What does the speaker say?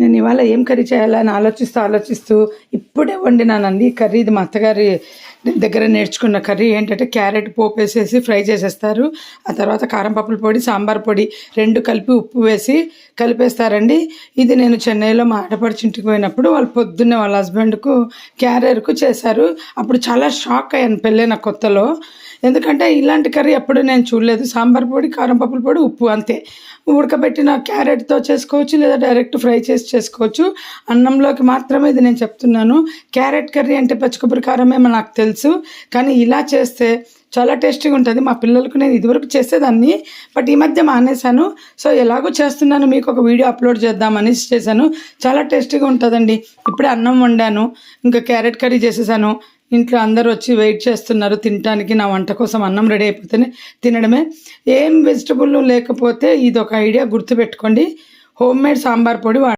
నేను ఇవాళ ఏం కర్రీ చేయాలని ఆలోచిస్తూ ఇప్పుడే వండినానండి ఈ కర్రీ. ఇది మా అత్తగారి దగ్గర నేర్చుకున్న కర్రీ. ఏంటంటే క్యారెట్ పోపు వేసేసి ఫ్రై చేసేస్తారు. ఆ తర్వాత కారం పప్పుల పొడి, సాంబార్ పొడి 2 కలిపి ఉప్పు వేసి కలిపేస్తారండి. ఇది నేను చెన్నైలో మా ఆడపడుచుంటికి పోయినప్పుడు వాళ్ళు పొద్దున్నే వాళ్ళ హస్బెండ్కు క్యారియర్కు చేశారు. అప్పుడు చాలా షాక్ అయ్యాను పెళ్ళైన కొత్తలో. ఎందుకంటే ఇలాంటి కర్రీ ఎప్పుడు నేను చూడలేదు. సాంబార్ పొడి, కారం పప్పుల పొడి, ఉప్పు అంతే. ఉడకబెట్టిన క్యారెట్తో చేసుకోవచ్చు, లేదా డైరెక్ట్ ఫ్రై చేసి చేసుకోవచ్చు. అన్నంలోకి మాత్రమే ఇది నేను చెప్తున్నాను. క్యారెట్ కర్రీ అంటే పచ్చి కొబ్బరి కారమే నాకు తెలుసు, కానీ ఇలా చేస్తే చాలా టేస్టీగా ఉంటుంది. మా పిల్లలకు నేను ఇదివరకు చేసేదాన్ని, బట్ ఈ మధ్య మానేశాను. సో ఎలాగో చేస్తున్నాను, మీకు ఒక వీడియో అప్లోడ్ చేద్దామని చేశాను. చాలా టేస్టీగా ఉంటుందండి. ఇప్పుడే అన్నం వండాను, ఇంకా క్యారెట్ కర్రీ చేసేసాను. ఇంట్లో అందరూ వచ్చి వెయిట్ చేస్తున్నారు తినడానికి. నా వంట కోసం అన్నం రెడీ అయిపోతేనే తినడమే. ఏం వెజిటబుల్ లేకపోతే ఇది ఒక ఐడియా గుర్తుపెట్టుకోండి, హోమ్ మేడ్ సాంబార్ పొడి